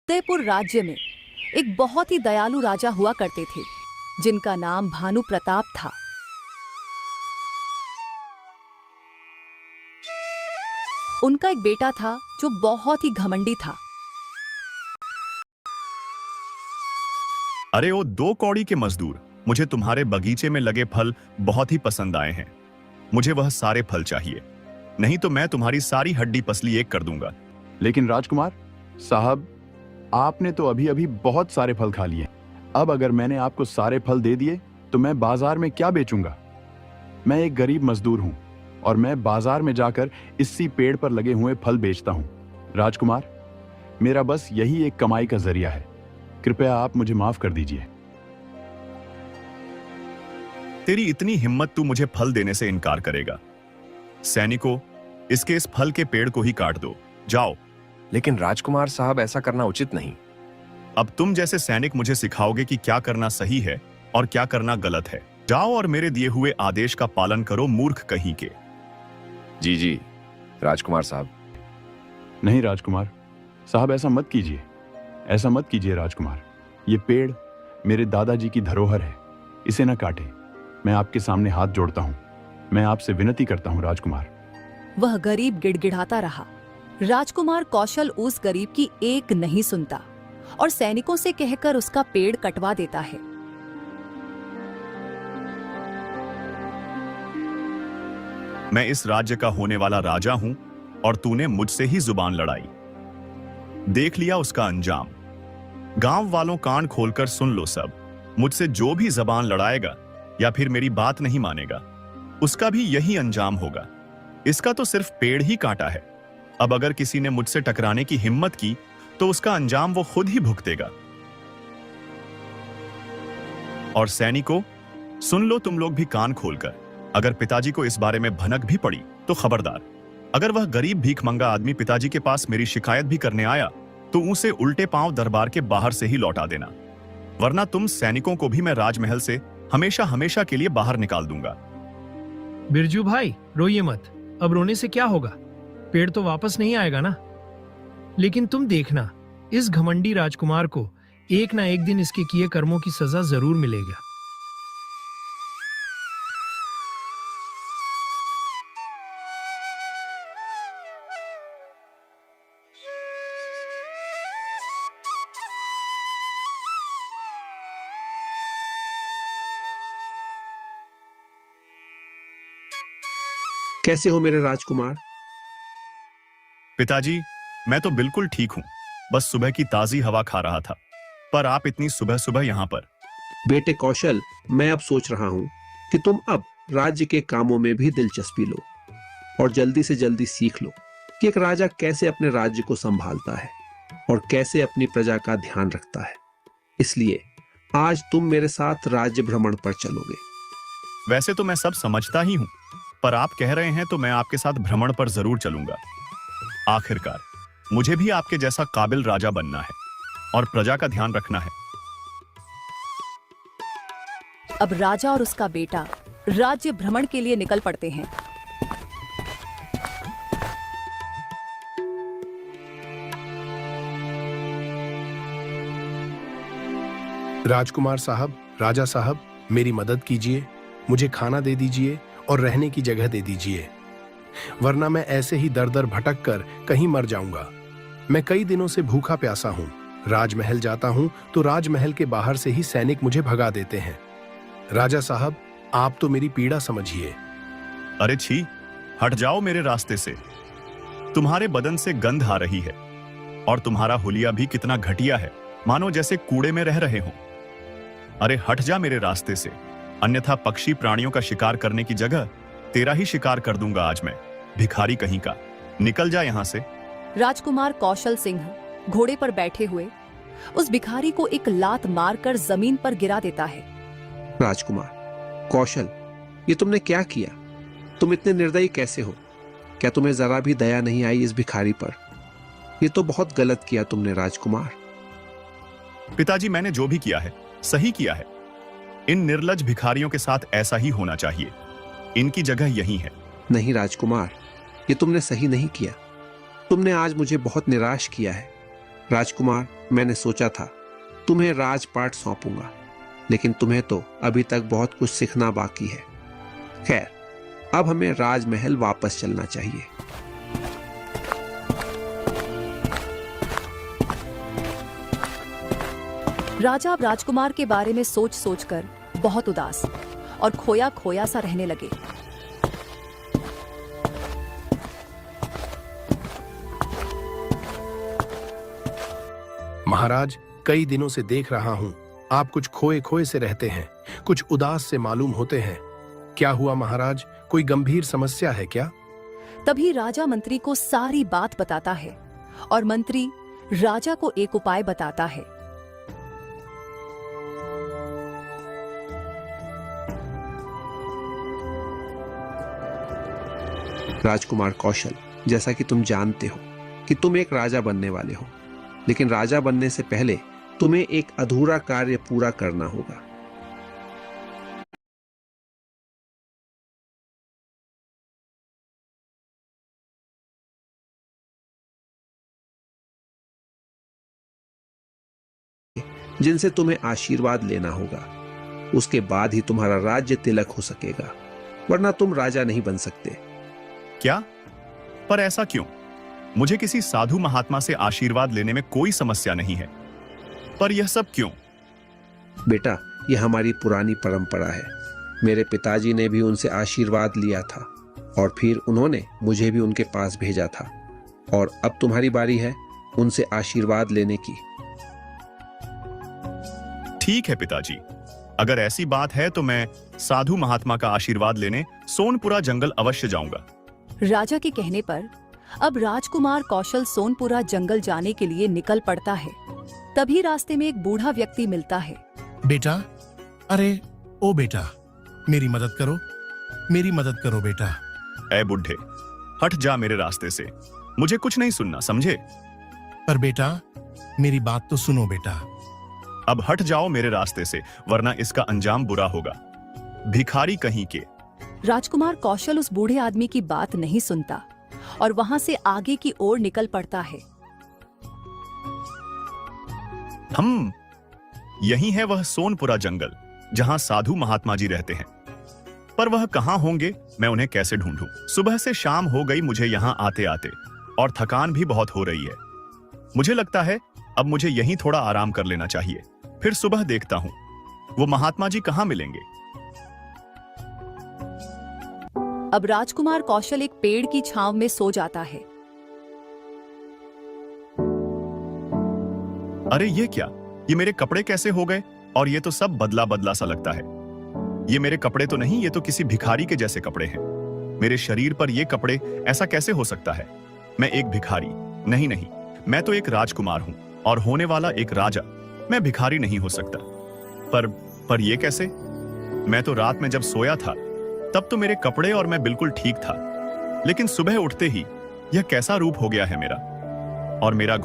उदयपुर राज्य में एक बहुत ही दयालु राजा हुआ करते थे जिनका नाम भानु प्रताप था। उनका एक बेटा था जो बहुत ही घमंडी था। अरे ओ 2 कौड़ी के मजदूर, मुझे तुम्हारे बगीचे में लगे फल बहुत ही पसंद आए हैं। मुझे वह सारे फल चाहिए, नहीं तो मैं तुम्हारी सारी हड्डी पसली एक कर दूंगा। लेकिन राजकुमार साहब, आपने तो अभी अभी बहुत सारे फल खा लिए। अब अगर मैंने आपको सारे फल दे दिए तो मैं बाजार में क्या बेचूंगा? मैं एक गरीब मजदूर हूं और मैं बाजार में जाकर इसी पेड़ पर लगे हुए फल बेचता हूं। राजकुमार, मेरा बस यही एक कमाई का जरिया है। कृपया आप मुझे माफ कर दीजिए। तेरी इतनी हिम्मत, तू मुझे फल देने से इनकार करेगा? सैनिकों, इसके इस फल के पेड़ को ही काट दो, जाओ। लेकिन राजकुमार साहब, ऐसा करना उचित नहीं। अब तुम जैसे सैनिक मुझे सिखाओगे कि क्या करना सही है और क्या करना गलत है। जाओ और मेरे दिए हुए आदेश का पालन करो, मूर्ख कहीं के। जी जी राजकुमार साहब। नहीं राजकुमार साहब, ऐसा मत कीजिए, ऐसा मत कीजिए राजकुमार। ये पेड़ मेरे दादाजी की धरोहर है, इसे न काटे। मैं आपके सामने हाथ जोड़ता हूं, मैं आपसे विनती करता हूं राजकुमार। वह गरीब गिड़गिड़ाता रहा। राजकुमार कौशल उस गरीब की एक नहीं सुनता और सैनिकों से कहकर उसका पेड़ कटवा देता है। मैं इस राज्य का होने वाला राजा हूं और तूने मुझसे ही जुबान लड़ाई। देख लिया उसका अंजाम। गांव वालों, कान खोलकर सुन लो सब। मुझसे जो भी जबान लड़ाएगा या फिर मेरी बात नहीं मानेगा, उसका भी यही अंजाम होगा। इसका तो सिर्फ पेड़ ही काटा है। अब अगर किसी ने मुझसे टकराने की हिम्मत की तो उसका अंजाम वो खुद ही भुगतेगा। और सैनिकों, सुन लो तुम लोग भी कान खोलकर। अगर पिताजी को इस बारे में भनक भी पड़ी तो खबरदार। अगर वह गरीब भीखमंगा आदमी पिताजी के पास मेरी शिकायत भी करने आया तो उसे उल्टे पांव दरबार के बाहर से ही लौटा देना, वरना तुम सैनिकों को भी मैं राजमहल से हमेशा हमेशा के लिए बाहर निकाल दूंगा। बिरजू भाई, रोइए मत। अब रोने से क्या होगा? पेड़ तो वापस नहीं आएगा ना। लेकिन तुम देखना, इस घमंडी राजकुमार को एक ना एक दिन इसके किए कर्मों की सजा जरूर मिलेगा। कैसे हो मेरे राजकुमार? पिताजी, मैं तो बिल्कुल ठीक हूं, बस सुबह की ताजी हवा खा रहा था। पर आप इतनी सुबह सुबह यहां पर? बेटे कौशल, मैं अब सोच रहा हूं कि तुम अब राज्य के कामों में भी दिलचस्पी लो और जल्दी से जल्दी सीख लो कि एक राजा कैसे अपने राज्य को संभालता है और कैसे अपनी प्रजा का ध्यान रखता है। इसलिए आज तुम मेरे साथ राज्य भ्रमण पर चलोगे। वैसे तो मैं सब समझता ही हूं, पर आप कह रहे हैं तो मैं आपके साथ भ्रमण पर जरूर चलूंगा। आखिरकार मुझे भी आपके जैसा काबिल राजा बनना है और प्रजा का ध्यान रखना है। अब राजा और उसका बेटा राज्य भ्रमण के लिए निकल पड़ते हैं। राजकुमार साहब, राजा साहब, मेरी मदद कीजिए। मुझे खाना दे दीजिए और रहने की जगह दे दीजिए, वरना मैं ऐसे ही दर दर भटक कर कहीं मर जाऊंगा। मैं कई दिनों से भूखा प्यासा हूं। राजमहल जाता हूं तो राजमहल के बाहर से ही सैनिक मुझे भगा देते हैं। राजा साहब, आप तो मेरी पीड़ा समझिए। अरे छी, हट जाओ मेरे रास्ते से। तुम्हारे बदन से गंध आ रही है और तुम्हारा हुलिया भी कितना घटिया है, मानो जैसे कूड़े में रह रहे हो। अरे हट जा मेरे रास्ते से, अन्यथा पक्षी प्राणियों का शिकार करने की जगह तेरा ही शिकार कर दूंगा आज मैं, भिखारी कहीं का। निकल जा यहां से। राजकुमार कौशल सिंह घोड़े पर बैठे हुए उस भिखारी को एक लात मारकर जमीन पर गिरा देता है। राजकुमार कौशल, ये तुमने क्या किया? तुम इतने निर्दयी कैसे हो? क्या तुम्हें जरा भी दया नहीं आई इस भिखारी पर? ये तो बहुत गलत किया तुमने राजकुमार। पिताजी, मैंने जो भी किया है सही किया है। इन निर्लज भिखारियों के साथ ऐसा ही होना चाहिए। इनकी जगह यही है। नहीं राजकुमार, ये तुमने सही नहीं किया। तुमने आज मुझे बहुत निराश किया है। राजकुमार, मैंने सोचा था तुम्हें राजपाट सौंपूंगा, लेकिन तुम्हें तो अभी तक बहुत कुछ सीखना बाकी है। खैर, अब हमें राजमहल वापस चलना चाहिए। राजा अब राजकुमार के बारे में सोच सोचकर बहुत उदास और खोया खोया सा रहने लगे। महाराज, कई दिनों से देख रहा हूं आप कुछ खोए खोए से रहते हैं, कुछ उदास से मालूम होते हैं। क्या हुआ महाराज? कोई गंभीर समस्या है क्या? तभी राजा मंत्री को सारी बात बताता है और मंत्री राजा को एक उपाय बताता है। राजकुमार कौशल, जैसा कि तुम जानते हो कि तुम एक राजा बनने वाले हो, लेकिन राजा बनने से पहले तुम्हें एक अधूरा कार्य पूरा करना होगा। जिनसे तुम्हें आशीर्वाद लेना होगा। उसके बाद ही तुम्हारा राज्य तिलक हो सकेगा, वरना तुम राजा नहीं बन सकते। क्या? पर ऐसा क्यों? मुझे किसी साधु महात्मा से आशीर्वाद लेने में कोई समस्या नहीं है, पर यह सब क्यों? बेटा, यह हमारी पुरानी परंपरा है। मेरे पिताजी ने भी उनसे आशीर्वाद लिया था और फिर उन्होंने मुझे भी उनके पास भेजा था, और अब तुम्हारी बारी है उनसे आशीर्वाद लेने की। ठीक है पिताजी, अगर ऐसी बात है तो मैं साधु महात्मा का आशीर्वाद लेने सोनपुरा जंगल अवश्य जाऊंगा। राजा के कहने पर अब राजकुमार कौशल सोनपुरा जंगल जाने के लिए निकल पड़ता है। तभी रास्ते में एक बूढ़ा व्यक्ति मिलता है। बेटा, अरे ओ बेटा, मेरी मदद करो, मेरी मदद करो बेटा। ऐ बुढ़े, हट जा मेरे रास्ते से, मुझे कुछ नहीं सुनना, समझे? पर बेटा, मेरी बात तो सुनो बेटा। अब हट जाओ मेरे रास्ते से, वरना इसका अंजाम बुरा होगा। भिखारी कहीं के। राजकुमार कौशल उस बूढ़े आदमी की बात नहीं सुनता और वहां से आगे की ओर निकल पड़ता है। यही है वह सोनपुरा जंगल जहां साधु महात्मा जी रहते हैं। पर वह कहां होंगे, मैं उन्हें कैसे ढूंढूं? सुबह से शाम हो गई मुझे यहां आते आते, और थकान भी बहुत हो रही है। मुझे लगता है अब मुझे यहीं थोड़ा आराम कर लेना चाहिए, फिर सुबह देखता हूं वो महात्मा जी कहां मिलेंगे। अब राजकुमार कौशल एक पेड़ की छांव में सो जाता है। अरे ये क्या? ये मेरे कपड़े कैसे हो गए? और ये तो सब बदला बदला सा लगता है। ये मेरे कपड़े तो नहीं, ये तो किसी भिखारी के जैसे कपड़े हैं। मेरे शरीर पर ये कपड़े, ऐसा कैसे हो सकता है? मैं एक भिखारी नहीं, मैं तो एक राजकुमार हूं और होने वाला एक राजा। मैं भिखारी नहीं हो सकता। पर ये कैसे? मैं तो रात में जब सोया था तब तो मेरे कपड़े और मैं बिल्कुल ठीक था, लेकिन सुबह उठते ही यह कैसा रूप हो गया है मेरा। और मेरा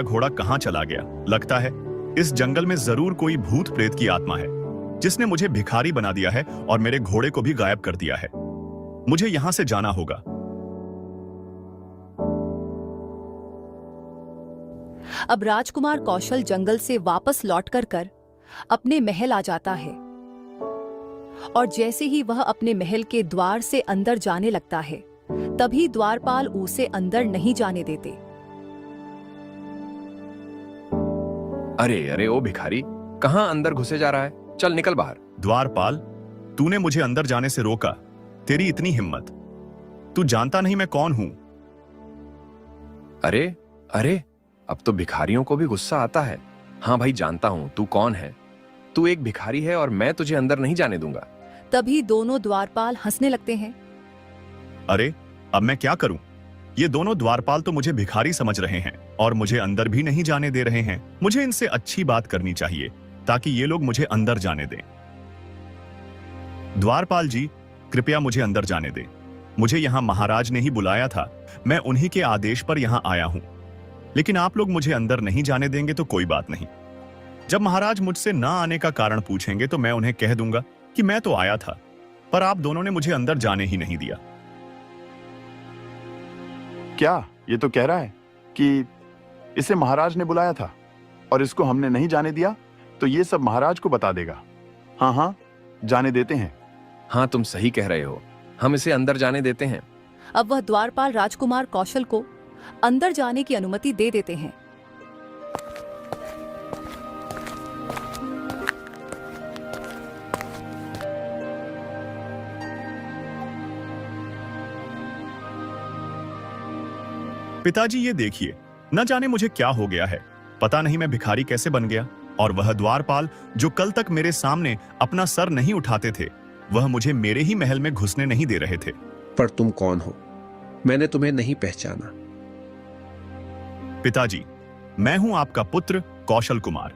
घोड़ा कहां चला गया? लगता है इस जंगल में जरूर कोई भूत प्रेत की आत्मा है जिसने मुझे भिखारी बना दिया है और मेरे घोड़े को भी गायब कर दिया है। मुझे यहां से जाना होगा। अब राजकुमार कौशल जंगल से वापस लौटकर कर अपने महल आ जाता है, और जैसे ही वह अपने महल के द्वार से अंदर जाने लगता है, तभी द्वारपाल उसे अंदर नहीं जाने देते। अरे ओ भिखारी, कहां अंदर घुसे जा रहा है? चल निकल बाहर। द्वारपाल, तूने मुझे अंदर जाने से रोका। तेरी इतनी हिम्मत! तू जानता नहीं मैं कौन हूं। अरे अब तो भिखारियों को भी गुस्सा आता है। हाँ भाई, जानता हूं तू कौन है। तू एक भिखारी है और मैं तुझे अंदर नहीं जाने दूंगा। तभी दोनों द्वारपाल हंसने लगते हैं। अरे अब मैं क्या करूं? ये दोनों द्वारपाल तो मुझे भिखारी समझ रहे हैं और मुझे अंदर भी नहीं जाने दे रहे हैं। मुझे इनसे अच्छी बात करनी चाहिए ताकि ये लोग मुझे अंदर जाने दें। द्वारपाल जी, कृपया मुझे अंदर जाने दें। मुझे यहां महाराज ने ही बुलाया था, मैं उन्हीं के आदेश पर यहां आया हूं। लेकिन आप लोग मुझे अंदर नहीं जाने देंगे तो कोई बात नहीं। जब महाराज मुझसे ना आने का कारण पूछेंगे तो मैं उन्हें कह दूंगा कि मैं तो आया था, पर आप दोनों ने मुझे अंदर जाने ही नहीं दिया। क्या ये तो कह रहा है कि इसे महाराज ने बुलाया था और इसको हमने नहीं जाने दिया तो ये सब महाराज को बता देगा। हाँ हाँ, जाने देते हैं। हाँ, तुम सही कह रहे हो, हम इसे अंदर जाने देते हैं। अब वह द्वारपाल राजकुमार कौशल को अंदर जाने की अनुमति दे देते हैं। पिताजी ये देखिए, न जाने मुझे क्या हो गया है। पता नहीं मैं भिखारी कैसे बन गया, और वह द्वारपाल जो कल तक मेरे सामने अपना सर नहीं उठाते थे, वह मुझे मेरे ही महल में घुसने नहीं दे रहे थे। पर तुम कौन हो? मैंने तुम्हें नहीं पहचाना। पिताजी, मैं हूं आपका पुत्र कौशल कुमार,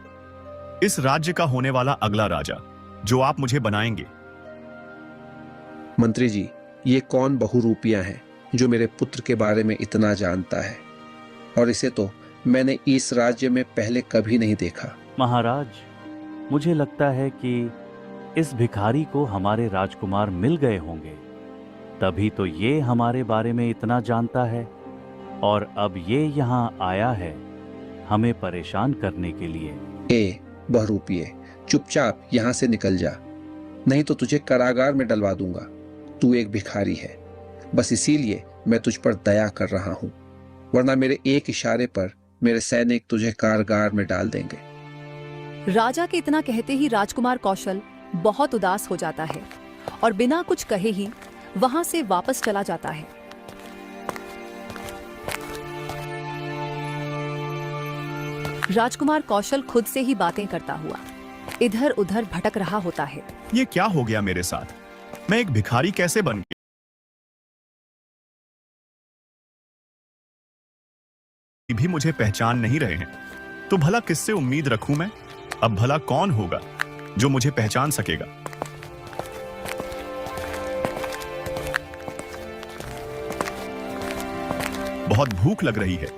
इस राज्य का होने वाला अगला राजा, जो आप मुझे बनाएंगे। मंत्री जी, ये कौन बहुरूपिया है जो मेरे पुत्र के बारे में इतना जानता है? और इसे तो मैंने इस राज्य में पहले कभी नहीं देखा। महाराज, मुझे लगता है कि इस भिखारी को हमारे राजकुमार मिल गए होंगे, तभी तो ये हमारे बारे में इतना जानता है, और अब ये यहाँ आया है हमें परेशान करने के लिए। ए बहुरूपिये, चुपचाप यहाँ से निकल जा, नहीं तो तुझे कारागार में डलवा दूंगा। तू एक भिखारी है, बस इसीलिए मैं तुझ पर दया कर रहा हूँ, वरना मेरे एक इशारे पर मेरे सैनिक तुझे कारागार में डाल देंगे। राजा के इतना कहते ही राजकुमार कौशल बहुत उदास हो जाता है और बिना कुछ कहे ही वहां से वापस चला जाता है। राजकुमार कौशल खुद से ही बातें करता हुआ इधर उधर भटक रहा होता है। ये क्या हो गया मेरे साथ? मैं एक भिखारी कैसे बन गया? भी मुझे पहचान नहीं रहे हैं, तो भला किससे उम्मीद रखूं मैं? अब भला कौन होगा जो मुझे पहचान सकेगा? बहुत भूख लग रही है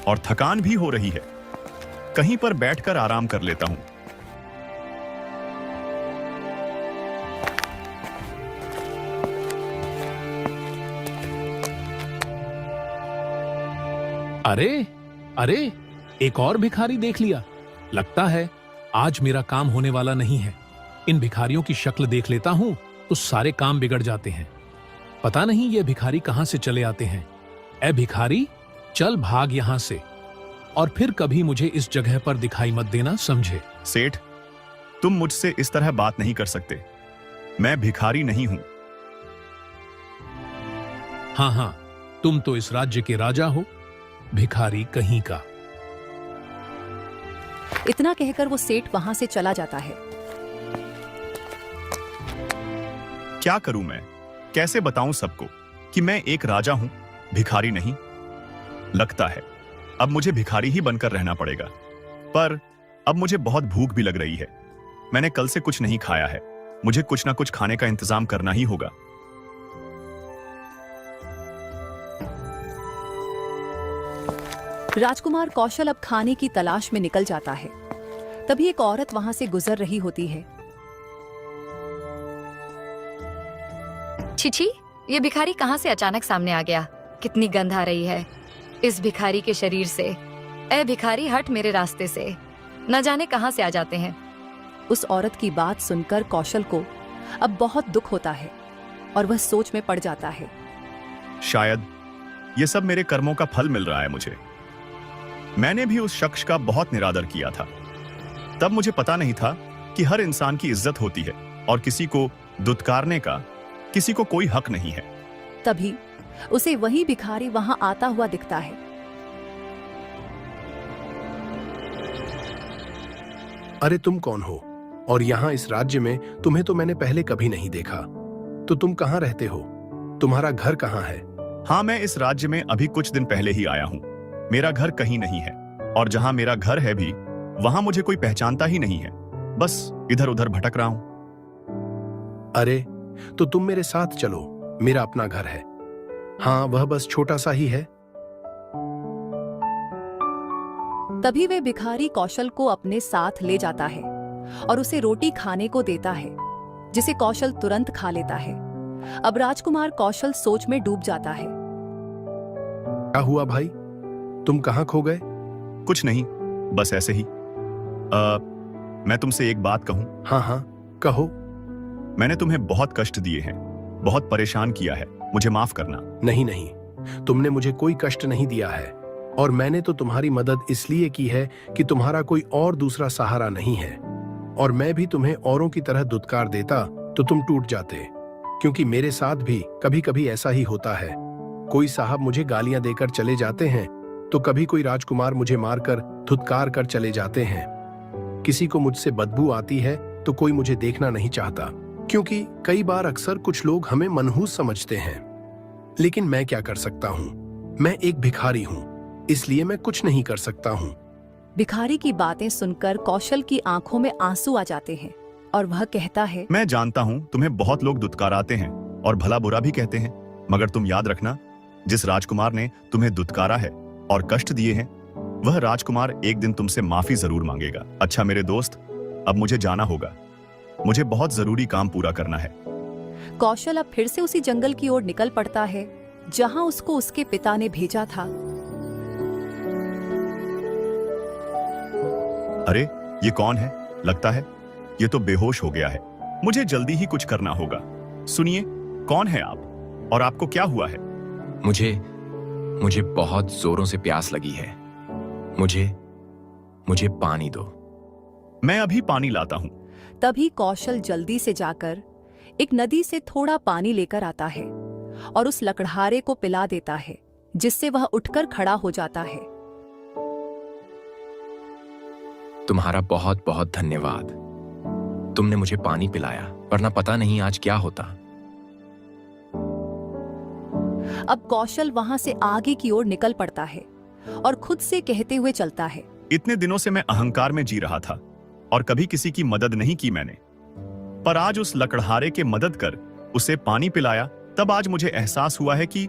और थकान भी हो रही है, कहीं पर बैठकर आराम कर लेता हूं। अरे अरे, एक और भिखारी देख लिया। लगता है आज मेरा काम होने वाला नहीं है। इन भिखारियों की शक्ल देख लेता हूं तो सारे काम बिगड़ जाते हैं। पता नहीं ये भिखारी कहां से चले आते हैं। ए भिखारी, चल भाग यहां से, और फिर कभी मुझे इस जगह पर दिखाई मत देना, समझे? सेठ, तुम मुझसे इस तरह बात नहीं कर सकते। मैं भिखारी नहीं हूं। हाँ हाँ, तुम तो इस राज्य के राजा हो, भिखारी कहीं का। इतना कहकर वो सेठ वहां से चला जाता है। क्या करूं मैं? कैसे बताऊं सबको कि मैं एक राजा हूं, भिखारी नहीं? लगता है अब मुझे भिखारी ही बनकर रहना पड़ेगा। पर अब मुझे बहुत भूख भी लग रही है। मैंने कल से कुछ नहीं खाया है, मुझे कुछ ना कुछ खाने का इंतजाम करना ही होगा। राजकुमार कौशल अब खाने की तलाश में निकल जाता है। तभी एक औरत वहां से गुजर रही होती है। छिछी, ये भिखारी कहाँ से अचानक सामने आ गया? कितनी गंध आ रही है इस भिखारी के शरीर से। ए भिखारी, हट मेरे रास्ते से, न जाने कहां से आ जाते हैं। उस औरत की बात सुनकर कौशल को अब बहुत दुख होता है और वह सोच में पड़ जाता है। शायद ये सब मेरे कर्मों का फल मिल रहा है मुझे। मैंने भी उस शख्स का बहुत निरादर किया था। तब मुझे पता नहीं था कि हर इंसान की इज्जत होती है और किसी को दुत्कारने का किसी को कोई हक नहीं है। तभी उसे वही भिखारी वहां आता हुआ दिखता है। अरे तुम कौन हो? और यहाँ इस राज्य में तुम्हें तो मैंने पहले कभी नहीं देखा। तो तुम कहाँ रहते हो? तुम्हारा घर कहाँ है? हाँ, मैं इस राज्य में अभी कुछ दिन पहले ही आया हूँ। मेरा घर कहीं नहीं है, और जहां मेरा घर है भी वहां मुझे कोई पहचानता ही नहीं है। बस इधर उधर भटक रहा हूं। अरे तो तुम मेरे साथ चलो, मेरा अपना घर है। हाँ, वह बस छोटा सा ही है। तभी वे भिखारी कौशल को अपने साथ ले जाता है और उसे रोटी खाने को देता है, जिसे कौशल तुरंत खा लेता है। अब राजकुमार कौशल सोच में डूब जाता है। क्या हुआ भाई? तुम कहाँ खो गए? कुछ नहीं, बस ऐसे ही। मैं तुमसे एक बात कहूं? हाँ हाँ, कहो। मैंने तुम्हें बहुत कष्ट दिए हैं, बहुत परेशान किया है, मुझे माफ करना। नहीं नहीं, तुमने मुझे कोई कष्ट नहीं दिया है, और मैंने तो तुम्हारी मदद इसलिए की है कि तुम्हारा कोई और दूसरा सहारा नहीं है। और मैं भी तुम्हें औरों की तरह दुत्कार देता तो तुम टूट जाते, क्योंकि मेरे साथ भी कभी कभी ऐसा ही होता है। कोई साहब मुझे गालियां देकर चले जाते हैं, तो कभी कोई राजकुमार मुझे मारकर धुतकार कर चले जाते हैं। किसी को मुझसे बदबू आती है तो कोई मुझे देखना नहीं चाहता, क्योंकि कई बार अक्सर कुछ लोग हमें मनहूस समझते हैं। लेकिन मैं क्या कर सकता हूँ? मैं एक भिखारी हूँ, इसलिए मैं कुछ नहीं कर सकता हूँ। भिखारी की बातें सुनकर कौशल की आंखों में आंसू आ जाते हैं और वह कहता है, मैं जानता हूं तुम्हें बहुत लोग दुत्काराते हैं और भला बुरा भी कहते हैं, मगर तुम याद रखना, जिस राजकुमार ने तुम्हें दुत्कारा है और कष्ट दिए हैं, वह राजकुमार एक दिन तुमसे माफी जरूर मांगेगा। अच्छा मेरे दोस्त, अब मुझे जाना होगा, मुझे बहुत जरूरी काम पूरा करना है। कौशल अब फिर से उसी जंगल की ओर निकल पड़ता है जहां उसको उसके पिता ने भेजा था। अरे ये कौन है? लगता है ये तो बेहोश हो गया है। मुझे जल्दी ही कुछ करना होगा। सुनिए, कौन है आप और आपको क्या हुआ है? मुझे बहुत जोरों से प्यास लगी है। मुझे पानी दो। मैं अभी पानी लाता हूं। तभी कौशल जल्दी से जाकर एक नदी से थोड़ा पानी लेकर आता है और उस लकड़हारे को पिला देता है, जिससे वह उठकर खड़ा हो जाता है। तुम्हारा बहुत बहुत धन्यवाद। तुमने मुझे पानी पिलाया, वरना पता नहीं आज क्या होता। अब कौशल वहां से आगे की ओर निकल पड़ता है और खुद से कहते हुए चलता है, इतने दिनों से मैं अहंकार में जी रहा था और कभी किसी की मदद नहीं की मैंने, पर आज उस लकड़हारे के मदद कर उसे पानी पिलाया, तब आज मुझे एहसास हुआ है कि